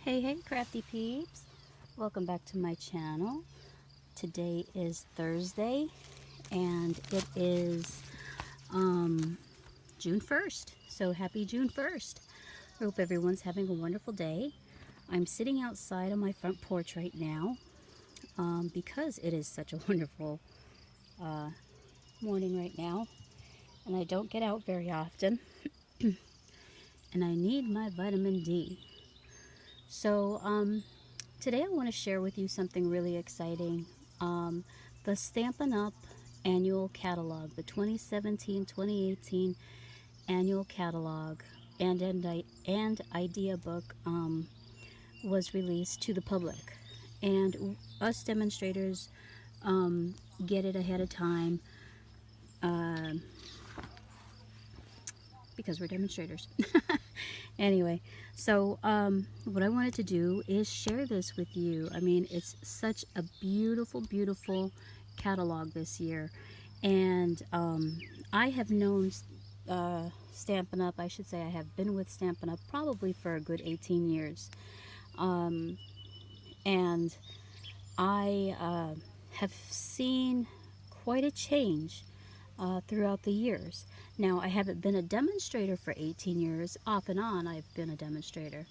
Hey crafty peeps, welcome back to my channel. Today is Thursday and it is June 1st, so happy June 1st. I hope everyone's having a wonderful day. I'm sitting outside on my front porch right now because it is such a wonderful morning right now, and I don't get out very often and I need my vitamin D. So today I want to share with you something really exciting. The Stampin' Up! Annual Catalog, the 2017-2018 Annual Catalog and Idea Book was released to the public. And us demonstrators get it ahead of time uh, because we're demonstrators. Anyway, so what I wanted to do is share this with you. I mean, it's such a beautiful, beautiful catalog this year. And I have known Stampin' Up! I should say I have been with Stampin' Up! Probably for a good 18 years. And I have seen quite a change throughout the years. Now, I haven't been a demonstrator for 18 years. Off and on, I've been a demonstrator.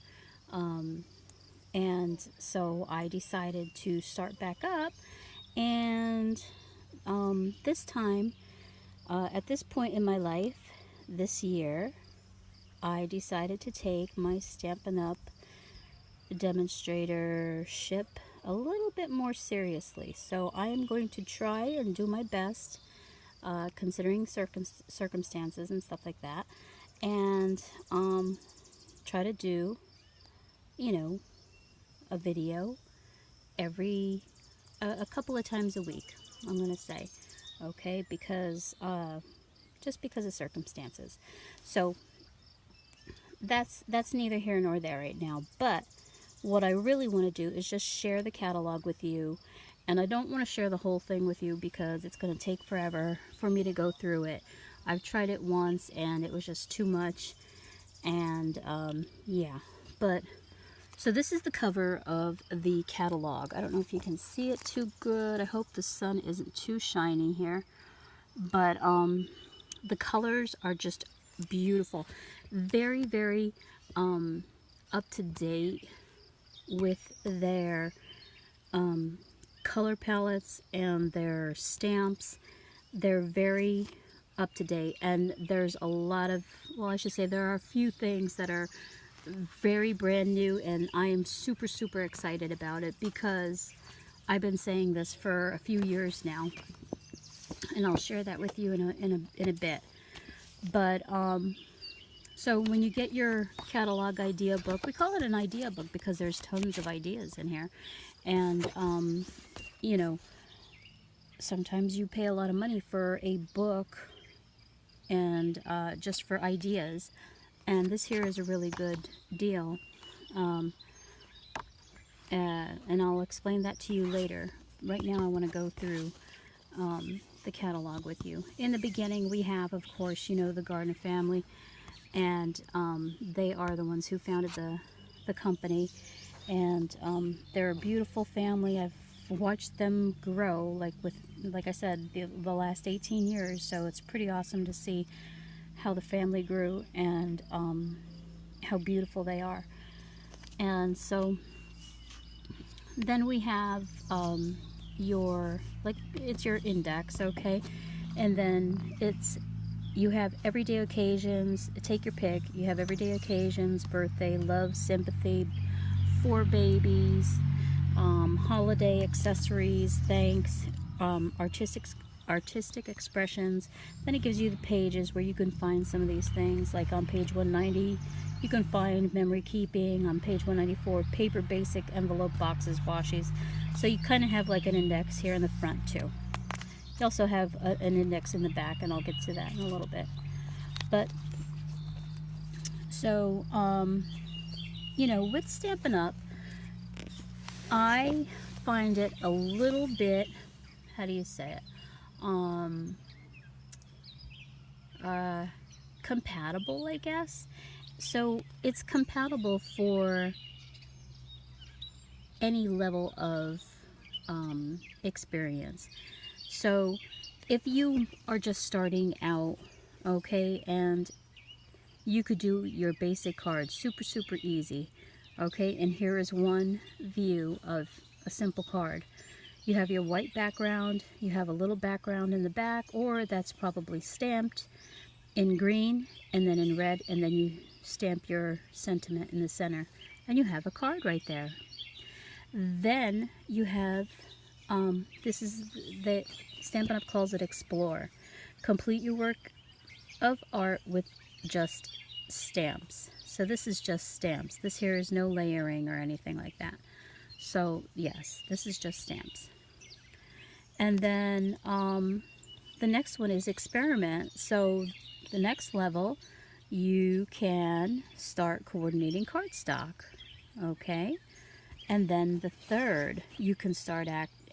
And so I decided to start back up. And this time, at this point in my life, this year, I decided to take my Stampin' Up! Demonstratorship a little bit more seriously. So I am going to try and do my best, considering circumstances and stuff like that, and try to do, a video every a couple of times a week, I'm gonna say, okay, because just because of circumstances. So that's neither here nor there right now. But what I really want to do is just share the catalog with you. And I don't want to share the whole thing with you because it's going to take forever for me to go through it. I've tried it once and it was just too much. And yeah, but so this is the cover of the catalog. I don't know if you can see it too good. I hope the sun isn't too shiny here. But the colors are just beautiful. Very, very up to date with their color palettes and their stamps. They're very up to date, and there's a lot of, well, I should say there are a few things that are very brand new, and I am super, super excited about it because I've been saying this for a few years now, and I'll share that with you in a bit. But so when you get your catalog idea book, we call it an idea book because there's tons of ideas in here. And, sometimes you pay a lot of money for a book and just for ideas. And this here is a really good deal. And I'll explain that to you later. Right now I want to go through the catalog with you. In the beginning we have, of course, the Gardner family. And they are the ones who founded the company, and they're a beautiful family. I've watched them grow, like I said, the last 18 years, so it's pretty awesome to see how the family grew and how beautiful they are. And so then we have it's your index, okay, and then you have everyday occasions, take your pick. You have everyday occasions, birthday, love, sympathy, for babies, holiday accessories, thanks, artistic expressions. Then it gives you the pages where you can find some of these things. Like on page 190, you can find memory keeping. On page 194, paper basic, envelope boxes, washies. So you kind of have like an index here in the front too. You also have an index in the back, and I'll get to that in a little bit. But, so, with Stampin' Up!, I find it a little bit, how do you say it, compatible, I guess. So, it's compatible for any level of experience. So if you are just starting out, okay, and you could do your basic cards super easy, okay, and here is one view of a simple card. You have your white background, you have a little background in the back, or that's probably stamped in green and then in red, and then you stamp your sentiment in the center, and you have a card right there. Then you have, this is the Stampin' Up! Calls it Explore. Complete your work of art with just stamps. So this is just stamps. This here is no layering or anything like that. So yes, this is just stamps. And then the next one is Experiment. So the next level, you can start coordinating cardstock, okay? And then the third, you can start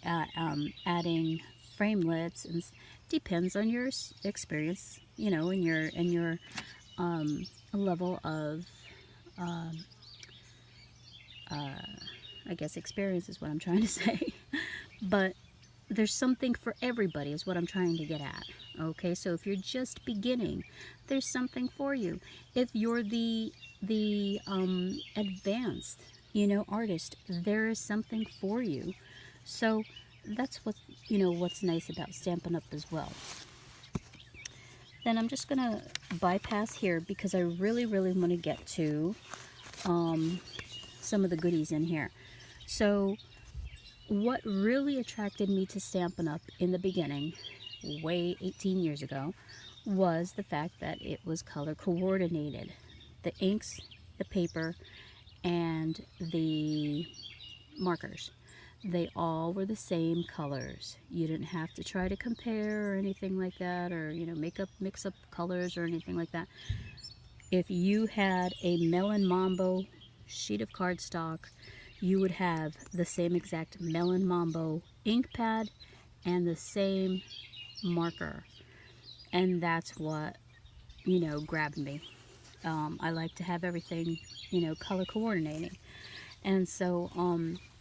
adding framelits, and depends on your experience, you know, and your level of I guess experience is what I'm trying to say. But there's something for everybody is what I'm trying to get at. Okay, so if you're just beginning, there's something for you. If you're the advanced, you know, artist, there is something for you. So that's what, you know, what's nice about Stampin' Up! As well. Then I'm just gonna bypass here because I really want to get to some of the goodies in here. So what really attracted me to Stampin' Up! In the beginning, way 18 years ago, was the fact that it was color coordinated. The inks, the paper, and the markers, they all were the same colors. You didn't have to try to compare or anything like that, or, you know, mix up colors or anything like that. If you had a Melon Mambo sheet of cardstock, you would have the same exact Melon Mambo ink pad and the same marker. And that's what, you know, grabbed me. I like to have everything, you know, color coordinating. And so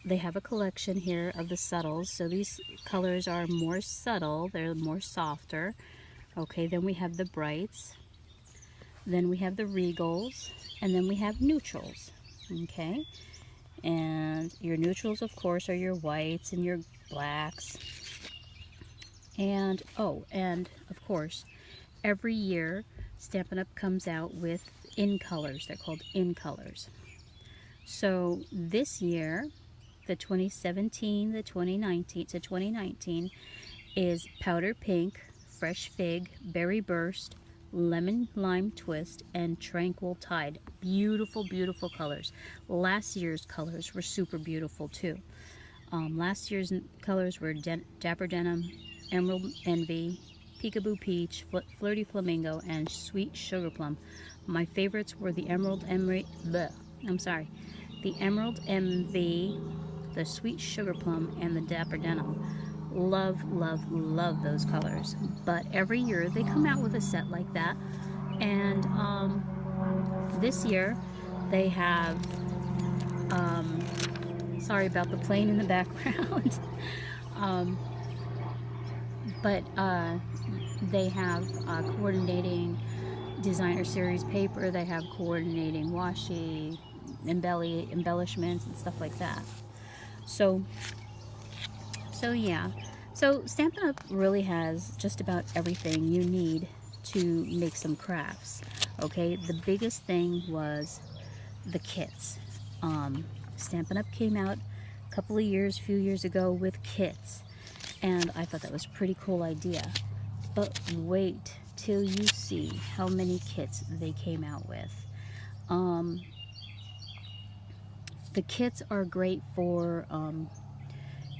they have a collection here of the subtles. So these colors are more subtle, they're more softer. Okay, then we have the brights, then we have the regals, and then we have neutrals. Okay, and your neutrals, of course, are your whites and your blacks. And oh, and of course, every year Stampin' Up! Comes out with in colors. They're called in colors. So this year, the 2017, the 2019 is Powder Pink, Fresh Fig, Berry Burst, Lemon Lime Twist, and Tranquil Tide. Beautiful colors. Last year's colors were super beautiful too. Last year's colors were Dapper Denim, Emerald Envy, Peekaboo Peach, Flirty Flamingo, and Sweet Sugar Plum. My favorites were the Emerald Envy, the Emerald Envy, the Sweet Sugar Plum, and the Dapper Denim. Love those colors. But every year they come out with a set like that. And this year they have, sorry about the plane in the background. But they have coordinating designer series paper. They have coordinating washi, embellishments, and stuff like that. So yeah. So Stampin' Up! Really has just about everything you need to make some crafts. Okay, the biggest thing was the kits. Stampin' Up! Came out a few years ago with kits, and I thought that was a pretty cool idea. But wait till you see how many kits they came out with. The kits are great for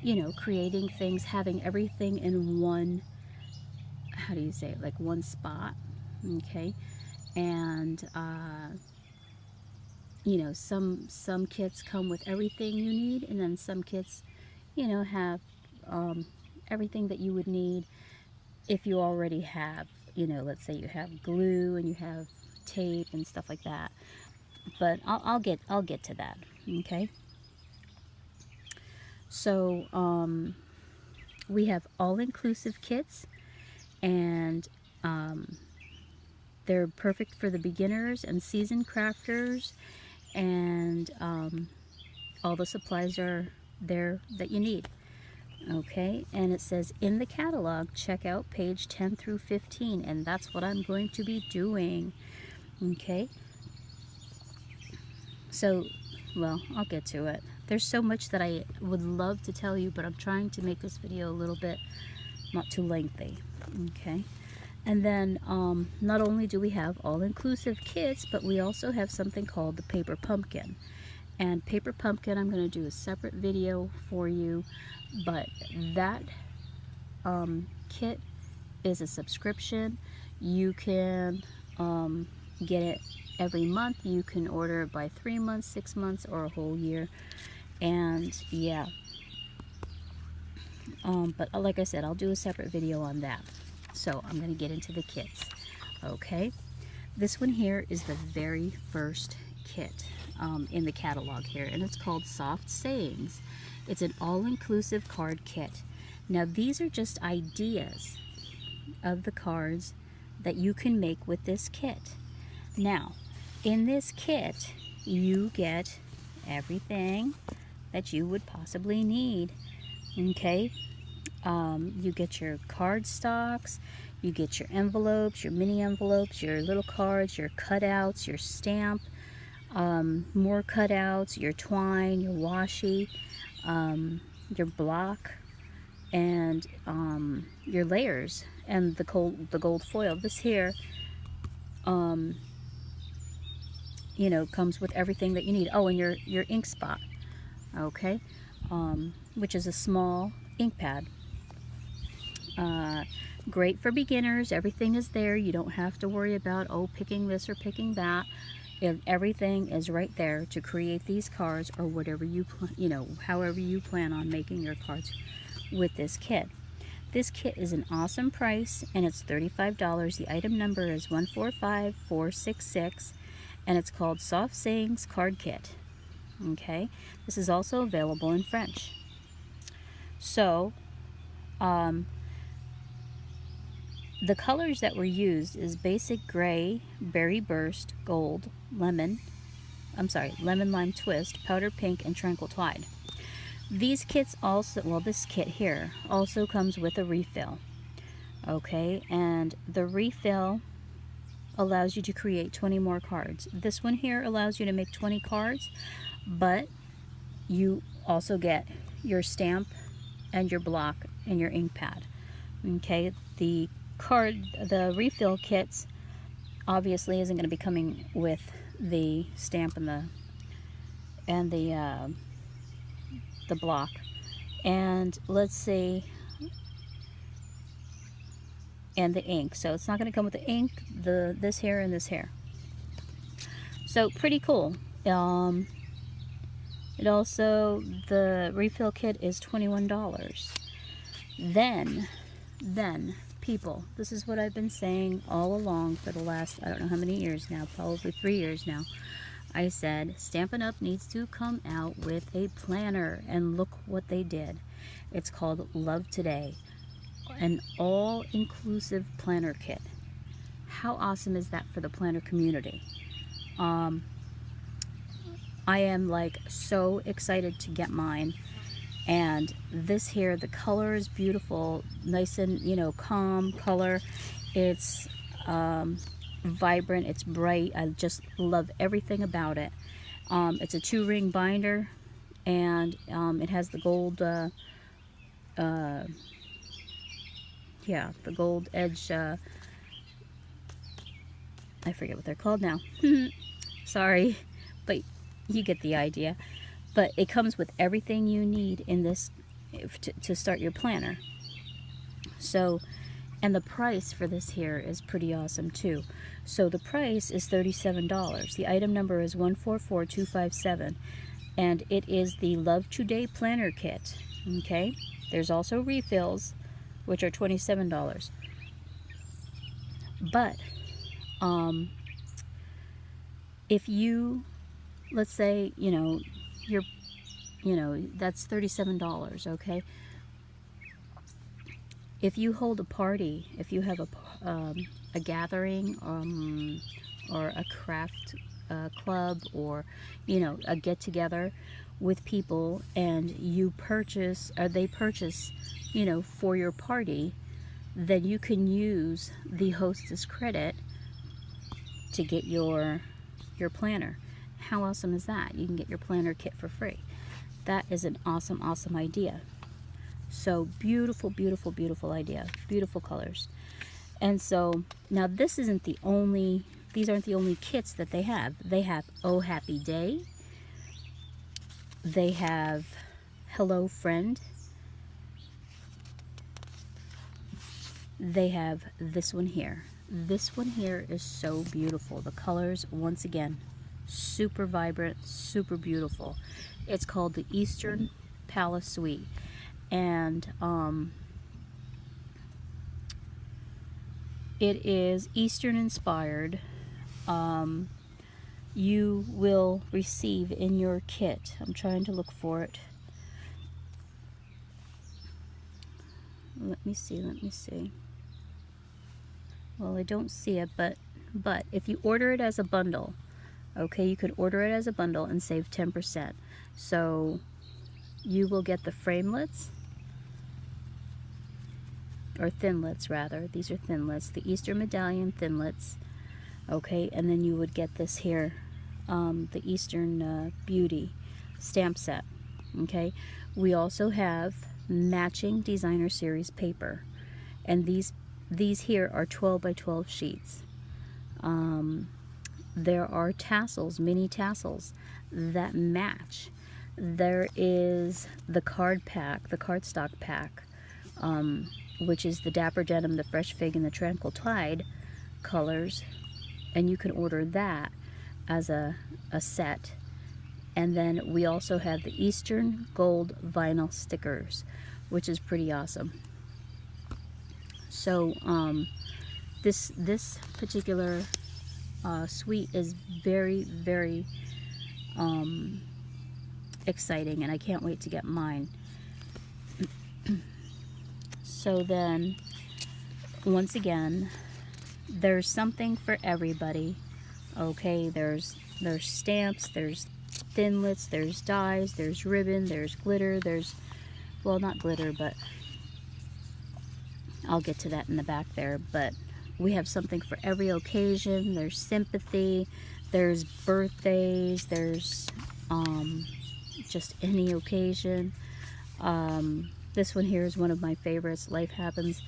you know, creating things, having everything in one, how do you say it, like one spot. Okay, and you know, some kits come with everything you need, and then some kits, you know, have everything that you would need if you already have, you know, let's say you have glue and you have tape and stuff like that. But I'll get to that. Okay. So we have all-inclusive kits, and they're perfect for the beginners and seasoned crafters, and all the supplies are there that you need. Okay, and it says in the catalog, check out page 10 through 15, and that's what I'm going to be doing. Okay, so, well, I'll get to it. There's so much that I would love to tell you, but I'm trying to make this video a little bit not too lengthy. Okay, and then not only do we have all-inclusive kits, but we also have something called the paper pumpkin. And paper pumpkin, I'm going to do a separate video for you, but that kit is a subscription. You can get it every month. You can order it by 3 months, 6 months, or a whole year. And yeah, but like I said, I'll do a separate video on that. So I'm going to get into the kits. Okay, this one here is the very first kit in the catalog here, and it's called Soft Sayings. It's an all-inclusive card kit. Now these are just ideas of the cards that you can make with this kit. Now in this kit you get everything that you would possibly need. Okay, you get your card stocks, you get your envelopes, your mini envelopes, your little cards, your cutouts, your stamp, more cutouts, your twine, your washi, your block, and your layers, and the gold foil. This here, you know, comes with everything that you need. Oh, and your ink spot, okay, which is a small ink pad. Great for beginners. Everything is there. You don't have to worry about, oh, picking this or picking that. Everything is right there to create these cards, or whatever you however you plan on making your cards with this kit. This kit is an awesome price, and it's $35. The item number is 145466, and it's called Soft Sayings Card Kit. Okay, this is also available in French. So the colors that were used is basic gray, berry burst, gold, lemon lime twist, powder pink, and tranquil tide. These kits also, well, this kit here also comes with a refill. Okay, and the refill allows you to create 20 more cards. This one here allows you to make 20 cards, but you also get your stamp and your block and your ink pad. Okay, the refill kits obviously isn't going to be coming with the stamp and the block, and let's see, and the ink. So it's not going to come with the ink, this here, and this here. So pretty cool. It also, the refill kit is $21. Then people, this is what I've been saying all along for the last, I don't know how many years now, probably 3 years now. I said Stampin' Up! Needs to come out with a planner, and look what they did. It's called Love Today, an all-inclusive planner kit. How awesome is that for the planner community? I am like so excited to get mine. And this here, the color is beautiful, nice and, you know, calm color. It's vibrant, it's bright. I just love everything about it. It's a 2-ring binder, and it has the gold, yeah, the gold edge. I forget what they're called now. Sorry, but you get the idea. But it comes with everything you need in this to start your planner. So, and the price for this here is pretty awesome too. So the price is $37. The item number is 144257, and it is the Love Today Planner Kit. Okay, there's also refills, which are $27. But if you, let's say, you know, you know, that's $37, okay? If you hold a party, if you have a gathering, or a craft club, or, you know, a get-together with people, and you purchase, or they purchase, you know, for your party, then you can use the hostess credit to get your planner. How awesome is that? You can get your planner kit for free. That is an awesome, awesome idea. So beautiful, beautiful, beautiful idea. Beautiful colors. And so now this isn't the only, these aren't the only kits that they have. They have Oh Happy Day. They have Hello Friend. They have this one here. This one here is so beautiful. The colors, once again, super vibrant, super beautiful. It's called the Eastern Palace Suite. And it is Eastern inspired. You will receive in your kit, I'm trying to look for it. Let me see. Well, I don't see it, but if you order it as a bundle, okay, you could order it as a bundle and save 10%. So you will get the framelets, or thinlets rather. These are thinlets, the Easter Medallion thinlets, okay, and then you would get this here, the Eastern Beauty stamp set, okay. We also have matching designer series paper, and these here are 12 by 12 sheets. There are tassels, mini tassels that match. There is the card pack, the cardstock pack, which is the Dapper Denim, the Fresh Fig, and the Tranquil Tide colors, and you can order that as a set. And then we also have the Eastern Gold vinyl stickers, which is pretty awesome. So this particular suite is very, very exciting, and I can't wait to get mine. So then, once again, there's something for everybody, okay. There's stamps, there's thinlets, there's dies, there's ribbon, there's glitter, there's, well, not glitter, but I'll get to that in the back there. But we have something for every occasion. There's sympathy, there's birthdays, there's just any occasion. This one here is one of my favorites, Life Happens,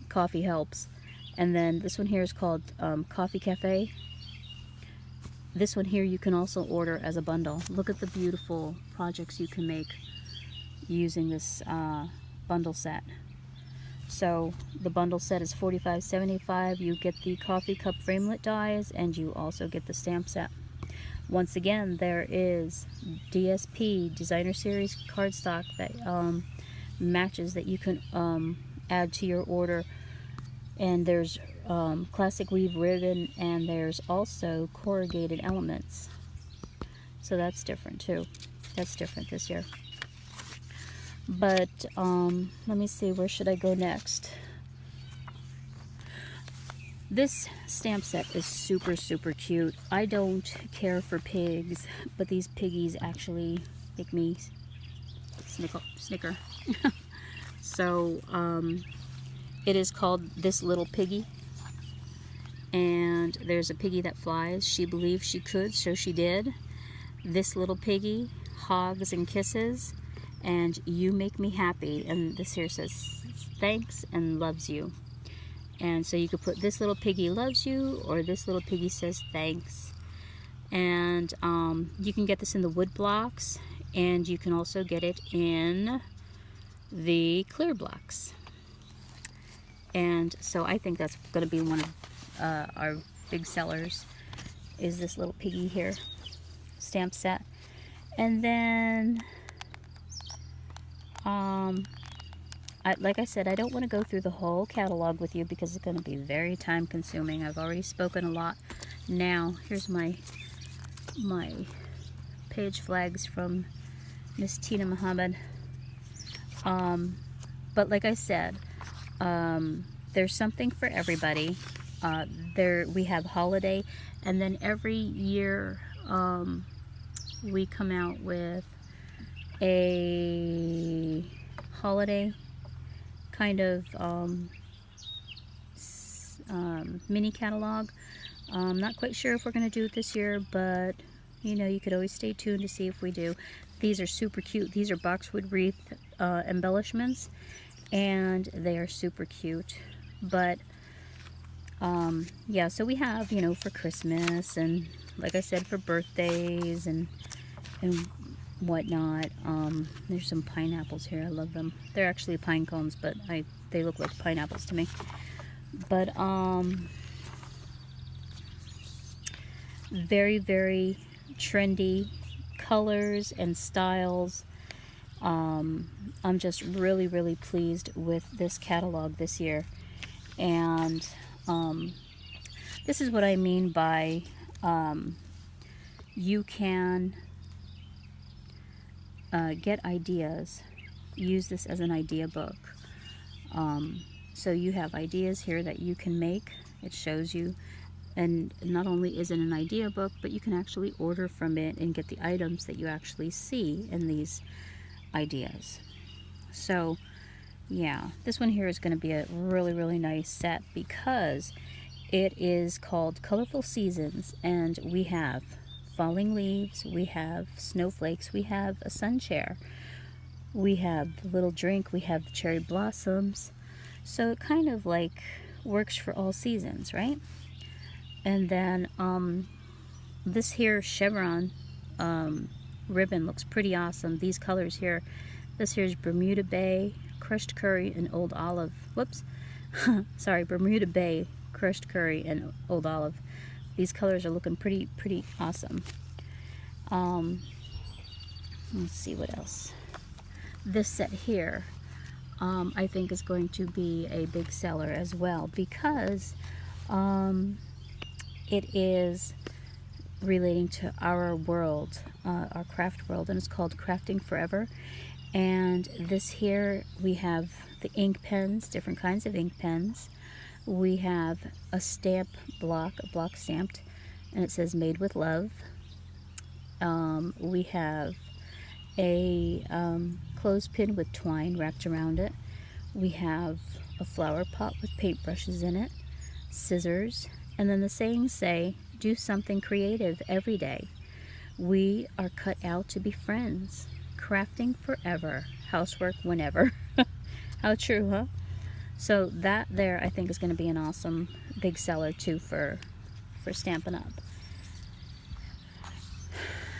Coffee Helps. And then this one here is called Coffee Cafe. This one here you can also order as a bundle. Look at the beautiful projects you can make using this bundle set. So the bundle set is $45.75. You get the coffee cup framelit dies, and you also get the stamp set. Once again, there is DSP, Designer Series cardstock, that matches that you can add to your order. And there's classic weave ribbon, and there's also corrugated elements. So that's different too. That's different this year. But let me see, where should I go next? This stamp set is super, super cute. I don't care for pigs, but these piggies actually make me snicker. So it is called This Little Piggy, and there's a piggy that flies. She believed she could, so she did. This little piggy, hogs and kisses, and you make me happy. And this here says thanks and loves you. And so you could put this little piggy loves you, or this little piggy says thanks. And you can get this in the wood blocks, and you can also get it in the clear blocks. And so I think that's going to be one of our big sellers, is this little piggy here stamp set. And then like I said, I don't want to go through the whole catalog with you because it's going to be very time consuming. I've already spoken a lot. Now here's my page flags from Miss Tina Muhammad. But like I said, there's something for everybody. There we have holiday, and then every year we come out with a holiday kind of mini catalog. I'm not quite sure if we're going to do it this year, but you know, you could always stay tuned to see if we do. These are super cute. These are boxwood wreath embellishments, and they are super cute. But yeah, so we have, you know, for Christmas, and like I said, for birthdays and whatnot. There's some pineapples here. I love them. They're actually pine cones, but they look like pineapples to me. But very, very trendy colors and styles. I'm just really, really pleased with this catalog this year. And this is what I mean by you can get ideas. Use this as an idea book. So you have ideas here that you can make. It shows you, and not only is it an idea book, but you can actually order from it and get the items that you actually see in these ideas. So yeah, this one here is going to be a really, really nice set because it is called Colorful Seasons, and we have falling leaves, we have snowflakes, we have a sun chair, we have the little drink, we have the cherry blossoms. So it kind of like works for all seasons, right? And then this here chevron ribbon looks pretty awesome. These colors here, this here is Bermuda Bay, crushed curry, and old olive. Whoops. Sorry, Bermuda Bay, crushed curry, and old olive. These colors are looking pretty awesome. Let's see what else. This set here, I think is going to be a big seller as well because it is relating to our world, our craft world, and it's called Crafting Forever. And this here, we have the ink pens, different kinds of ink pens. We have a stamp block, a block stamped, and it says made with love. We have a clothespin with twine wrapped around it. We have a flower pot with paintbrushes in it, scissors, and then the sayings say, do something creative every day. We are cut out to be friends. Crafting forever. Housework whenever. How true, huh? So that there, I think, is going to be an awesome big seller too for Stampin' Up.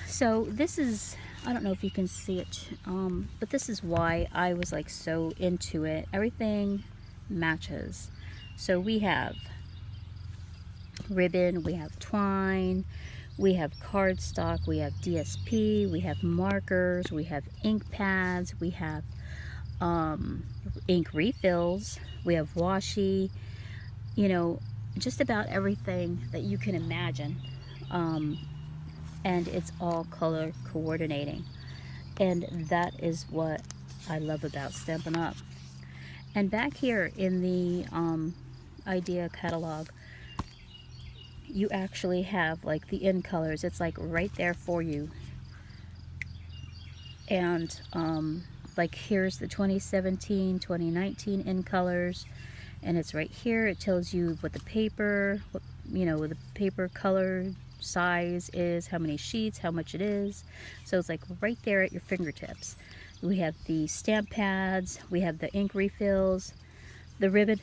So this is, I don't know if you can see it, but this is why I was like so into it. Everything matches. So we have ribbon, we have twine, we have cardstock, we have DSP, we have markers, we have ink pads, we have ink refills, we have washi, you know, just about everything that you can imagine. And it's all color coordinating. And that is what I love about Stampin' Up. And back here in the idea catalog, you actually have like the in colors. It's like right there for you. And like here's the 2017, 2019 in colors, and it's right here. It tells you what the paper, what, you know, what the paper color size is, how many sheets, how much it is. So it's like right there at your fingertips. We have the stamp pads, we have the ink refills, the ribbon.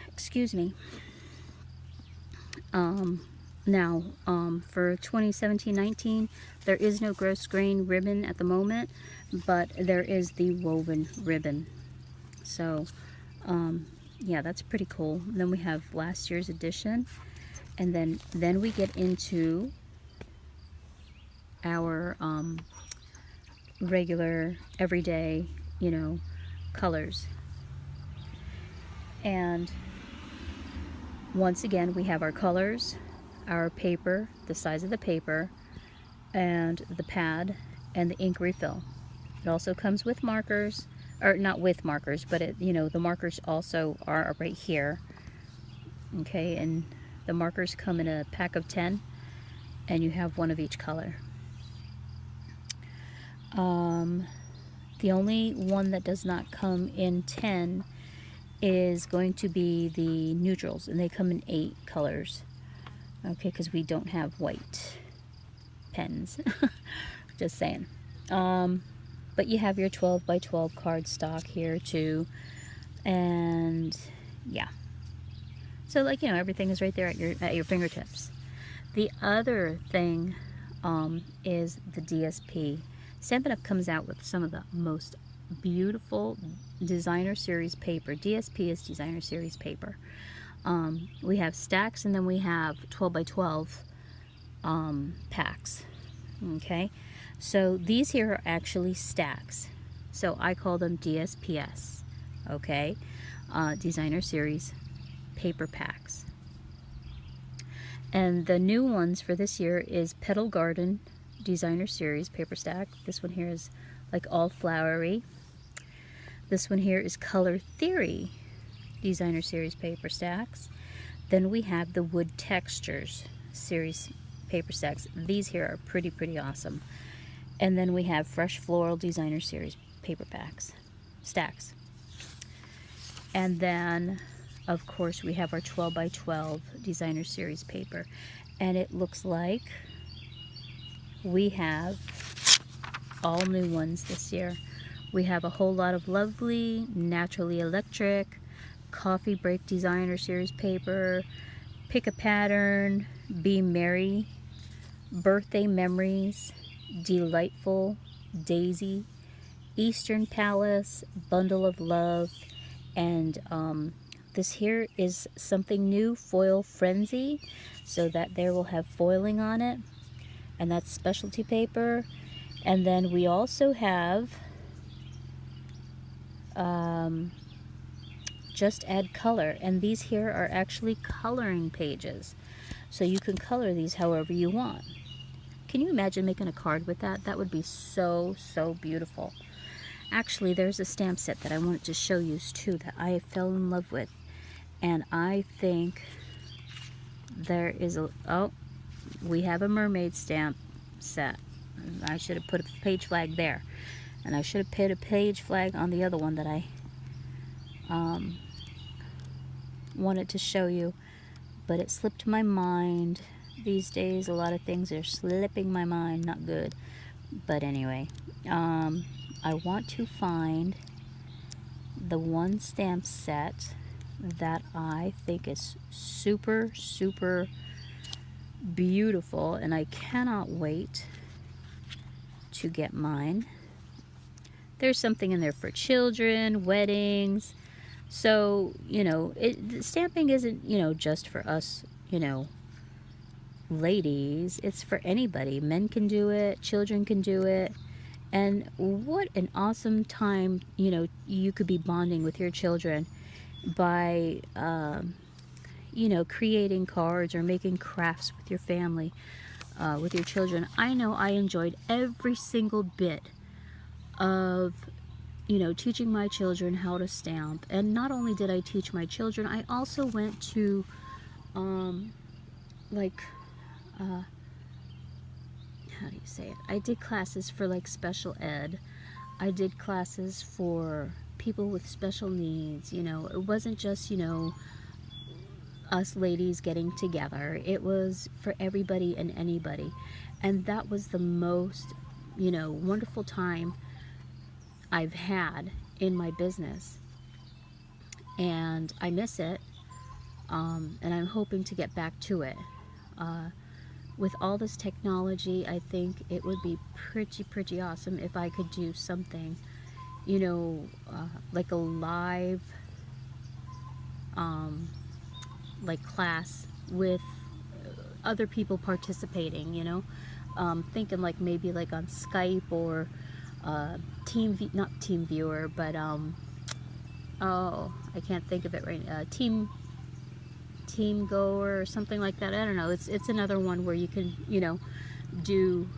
Excuse me. Now, for 2017-19, there is no gross grain ribbon at the moment, but there is the woven ribbon. So, yeah, that's pretty cool. And then we have last year's edition, and then we get into our regular, everyday, you know, colors. And once again, we have our colors, our paper, the size of the paper, and the pad and the ink refill. It also comes with markers, or not with markers, but the markers also are right here. Okay, and the markers come in a pack of 10, and you have one of each color. The only one that does not come in 10 is going to be the neutrals, and they come in 8 colors. Okay, because we don't have white pens. Just saying. But you have your 12 by 12 card stock here too, and yeah. So everything is right there at your fingertips. The other thing is the DSP. Stampin' Up! Comes out with some of the most beautiful designer series paper. DSP is designer series paper. We have stacks, and then we have 12 by 12 packs. Okay, so these here are actually stacks. So I call them DSPS. Okay, designer series paper packs. And the new ones for this year is Petal Garden Designer Series paper stack. This one here is like all flowery. This one here is Color Theory Designer Series paper stacks. Then we have the Wood Textures series paper stacks. These here are pretty awesome. And then we have Fresh Floral Designer Series paper stacks. And then of course we have our 12 by 12 designer series paper, and it looks like we have all new ones this year. We have a whole lot of lovely Naturally Electric, Coffee Break Designer Series paper, Pick a Pattern, Be Merry, Birthday Memories, Delightful, Daisy, Eastern Palace, Bundle of Love, and this here is something new, Foil Frenzy, so that there will have foiling on it, and that's specialty paper. And then we also have Just Add Color, and these here are actually coloring pages, so you can color these however you want. Can you imagine making a card with that? That would be so beautiful. Actually, there's a stamp set that I wanted to show you too that I fell in love with. And I think there is we have a mermaid stamp set. I should have put a page flag there. And I should have put a page flag on the other one that I wanted to show you. But it slipped my mind. These days, a lot of things are slipping my mind. Not good. But anyway, I want to find the one stamp set that I think is super beautiful, and I cannot wait to get mine. There's something in there for children, weddings, so stamping isn't just for us ladies. It's for anybody. Men can do it, children can do it. And what an awesome time you could be bonding with your children by creating cards or making crafts with your family, with your children. I know I enjoyed every single bit of teaching my children how to stamp. And not only did I teach my children, I also went to how do you say it? I did classes for special ed. I did classes for people with special needs. It wasn't just us ladies getting together. It was for everybody and anybody, and that was the most wonderful time I've had in my business, and I miss it, and I'm hoping to get back to it. With all this technology, I think it would be pretty awesome if I could do something, like a live class with other people participating, thinking maybe on Skype or not TeamViewer, but I can't think of it right now. Team Goer or something like that. I don't know. It's another one where you can do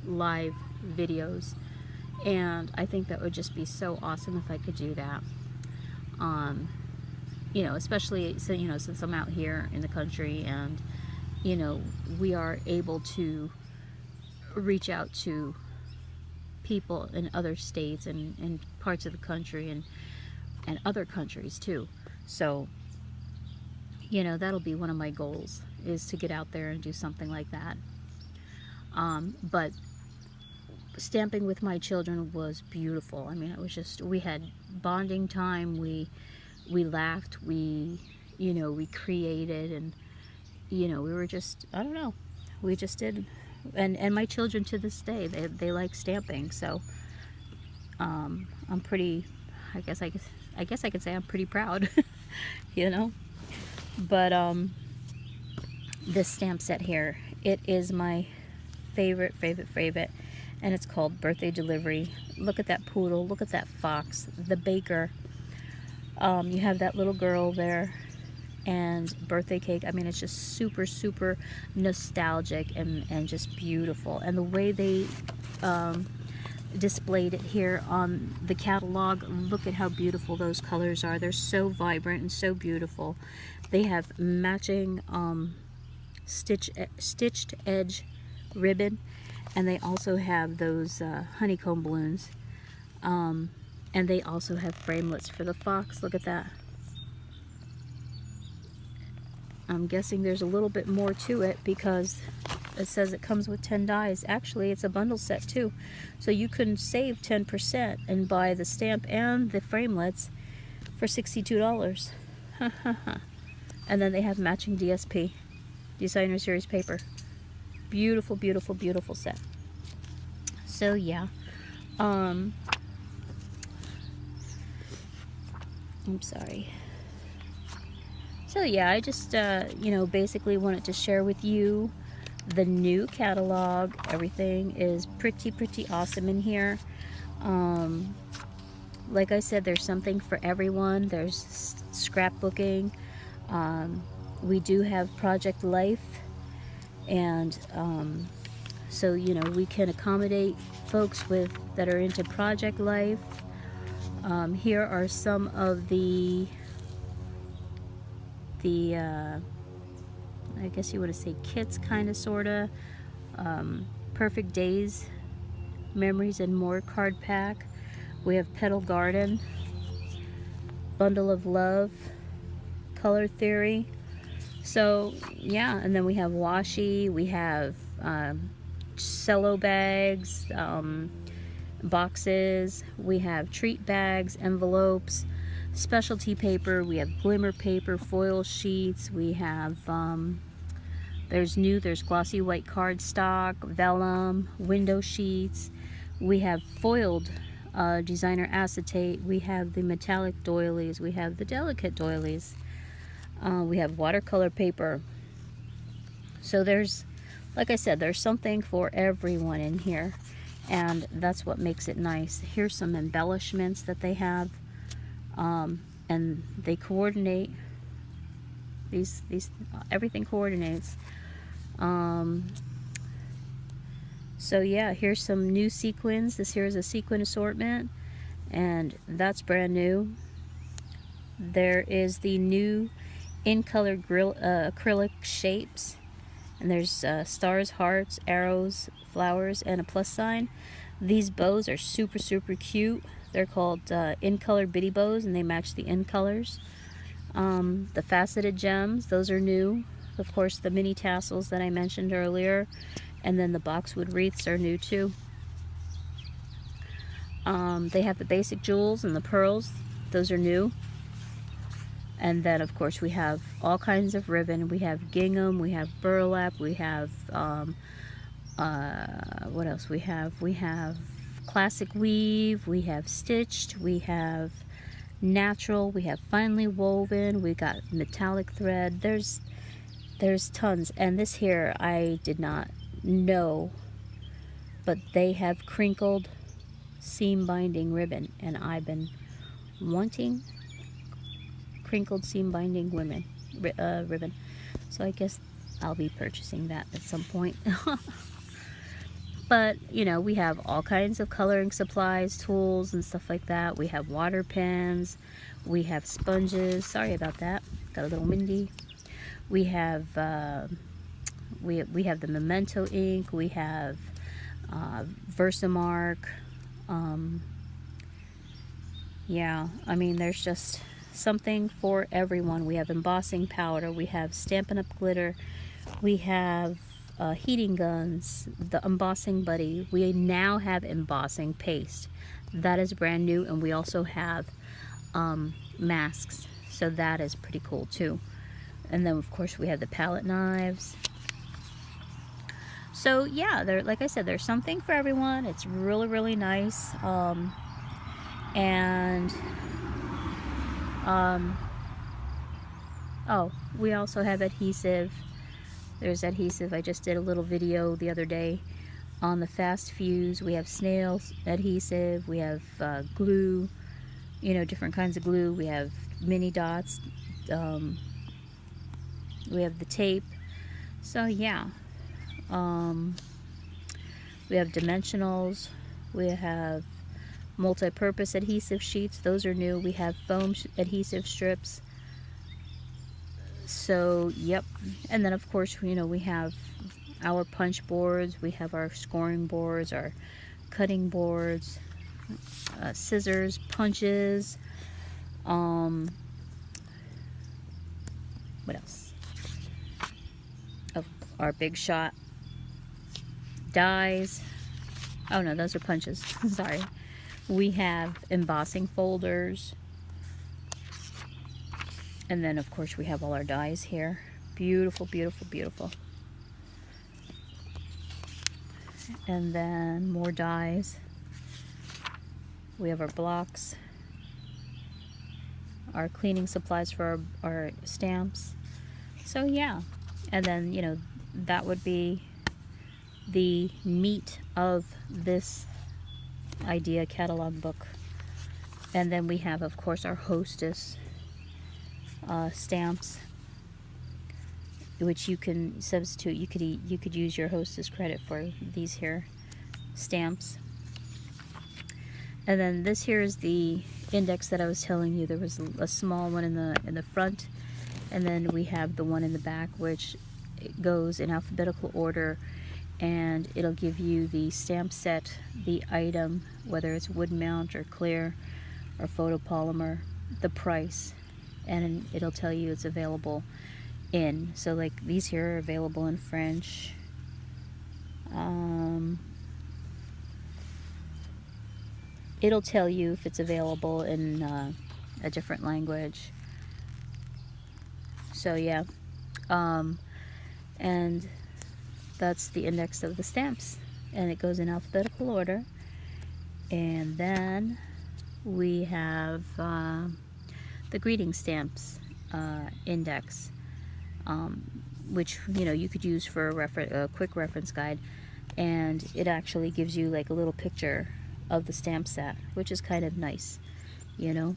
live videos, and I think that would just be so awesome if I could do that. You know, especially so, you know, since I'm out here in the country, and you know, we are able to reach out to people in other states and parts of the country, and other countries too. So, you know, that'll be one of my goals, is to get out there and do something like that. But stamping with my children was beautiful. I mean, it was just, we had bonding time, we laughed, we, you know, we created, and, you know, we were just, I don't know, we just did. And my children to this day, they like stamping, so I'm pretty, I guess I could say I'm pretty proud, you know. But this stamp set here, it is my favorite, and it's called Birthday Delivery. Look at that poodle, look at that fox, the baker. You have that little girl there, and birthday cake. I mean, it's just super, super nostalgic and just beautiful. And the way they displayed it here on the catalog, look at how beautiful those colors are. They're so vibrant and so beautiful. They have matching stitched edge ribbon, and they also have those honeycomb balloons, and they also have framelits for the fox. Look at that. I'm guessing there's a little bit more to it because it says it comes with 10 dies. Actually, it's a bundle set too, so you can save 10% and buy the stamp and the framelits for $62. And then they have matching DSP, Designer Series paper. Beautiful, beautiful, beautiful set. So yeah, I'm sorry. So yeah, I just, you know, basically wanted to share with you the new catalog. Everything is pretty awesome in here. Like I said, there's something for everyone. There's scrapbooking. We do have Project Life, and so, you know, we can accommodate folks that are into Project Life. Here are some of the I guess you want to say kits, kind of, sorta. Perfect Days, Memories and More card pack. We have Petal Garden, Bundle of Love, Color Theory. So yeah, and then we have washi, we have cello bags, boxes, we have treat bags, envelopes, specialty paper, we have glimmer paper, foil sheets, we have there's glossy white cardstock, vellum, window sheets, we have foiled designer acetate, we have the metallic doilies, we have the delicate doilies, we have watercolor paper. So there's, like I said, there's something for everyone in here, and that's what makes it nice. Here's some embellishments that they have, and they coordinate. These everything coordinates. So yeah, here's some new sequins. This here is a sequin assortment, and that's brand new. There is the new in color acrylic shapes, and there's stars, hearts, arrows, flowers, and a plus sign. These bows are super cute. They're called in color bitty bows, and they match the in colors. The faceted gems, those are new. Of course, the mini tassels that I mentioned earlier, and then the boxwood wreaths are new too. They have the basic jewels and the pearls, those are new. And then of course we have all kinds of ribbon. We have gingham, we have burlap, we have what else we have? We have classic weave, we have stitched, we have natural, we have finely woven, we got metallic thread. There's tons. And this here I did not know, but they have crinkled seam binding ribbon, and I've been wanting crinkled seam binding ribbon, so I guess I'll be purchasing that at some point. But, you know, we have all kinds of coloring supplies, tools, and stuff like that. We have water pens. We have sponges. Sorry about that. Got a little windy. We have we have the Memento ink. We have Versamark. Yeah, I mean, there's just something for everyone. We have embossing powder. We have Stampin' Up! Glitter. We have heating guns, the embossing buddy. We now have embossing paste. That is brand new, and we also have masks, so that is pretty cool too. And then of course we have the palette knives. So yeah, there, like I said, there's something for everyone. It's really nice. Oh, we also have adhesive. There's adhesive. I just did a little video the other day on the fast fuse. We have snail adhesive. We have glue, you know, different kinds of glue. We have mini dots. We have the tape. So yeah, we have dimensionals. We have multi-purpose adhesive sheets. Those are new. We have foam adhesive strips. So yep. And then of course, you know, we have our punch boards. We have our scoring boards, our cutting boards, scissors, punches. What else? Oh, our Big Shot dies. Oh no, those are punches. Sorry. We have embossing folders. And then of course we have all our dies here. Beautiful, beautiful, beautiful. And then more dies. We have our blocks, our cleaning supplies for our stamps. So yeah, and then, you know, that would be the meat of this idea catalog book. And then we have, of course, our hostess stamps, which you can substitute. You could use your hostess credit for these here stamps. And then this here is the index that I was telling you. There was a small one in the front, and then we have the one in the back, which goes in alphabetical order, and it'll give you the stamp set, the item, whether it's wood mount or clear or photopolymer, the price, and it'll tell you it's available in. So like these here are available in French. It'll tell you if it's available in a different language. So yeah, and that's the index of the stamps, and it goes in alphabetical order. And then we have the greeting stamps index, which, you know, you could use for a quick reference guide, and it actually gives you like a little picture of the stamp set, which is kind of nice, you know,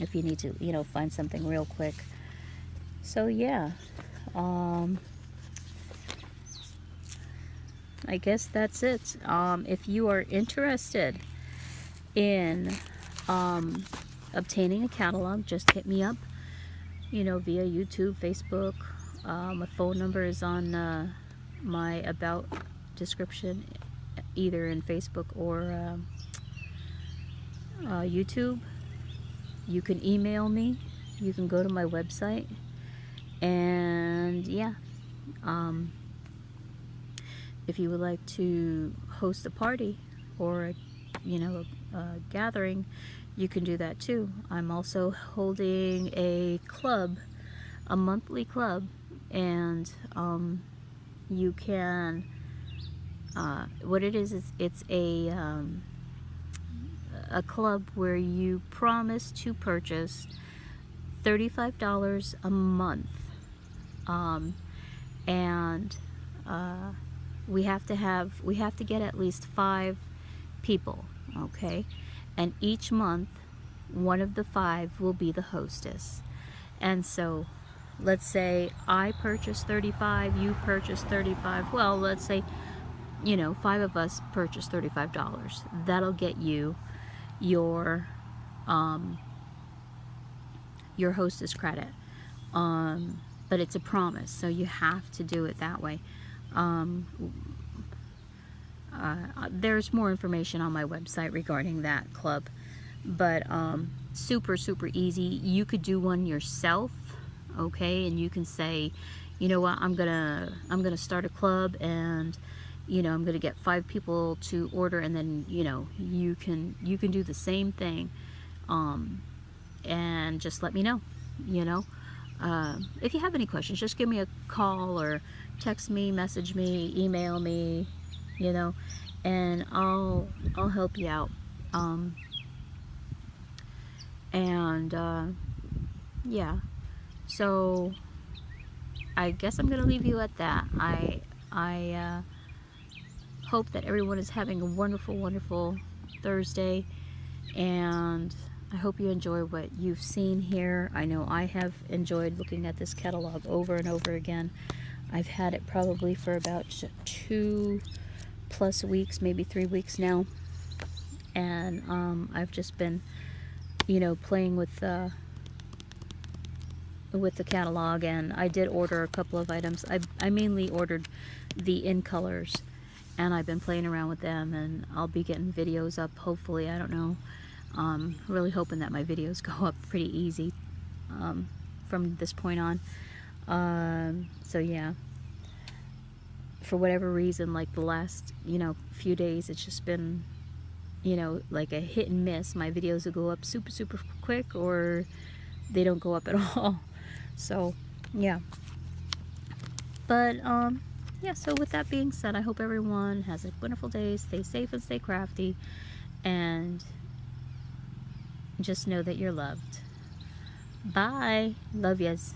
if you need to, you know, find something real quick. So yeah, I guess that's it. If you are interested in obtaining a catalog, just hit me up, you know, via YouTube, Facebook. My phone number is on my about description, either in Facebook or YouTube. You can email me. You can go to my website. And yeah, if you would like to host a party or, you know, a gathering, you can do that too. I'm also holding a club, a monthly club, and you can, what it is it's a club where you promise to purchase $35 a month, and we have to get at least 5 people, okay? And each month, one of the 5 will be the hostess. And so, let's say I purchase 35, you purchase 35. Well, let's say you know, 5 of us purchase $35. That'll get you your hostess credit. But it's a promise, so you have to do it that way. There's more information on my website regarding that club, but super easy. You could do one yourself, okay, and you can say, you know what, I'm gonna start a club, and you know, I'm gonna get 5 people to order, and then you know, you can do the same thing, and just let me know, you know. If you have any questions, just give me a call or text me, message me, email me, you know, and I'll help you out. Yeah, so I guess I'm gonna leave you at that. I hope that everyone is having a wonderful Thursday, and I hope you enjoy what you've seen here. I know I have enjoyed looking at this catalog over and over again. I've had it probably for about 2+ weeks, maybe 3 weeks now, and I've just been, you know, playing with the catalog, and I did order a couple of items. I mainly ordered the in colors, and I've been playing around with them, and I'll be getting videos up, hopefully. I don't know. Really hoping that my videos go up pretty easy from this point on. So yeah, for whatever reason, like the last, you know, few days, it's just been, you know, like a hit and miss. My videos will go up super quick, or they don't go up at all. So yeah, but yeah, so with that being said, I hope everyone has a wonderful day. Stay safe and stay crafty, and just know that you're loved. Bye. Love yous.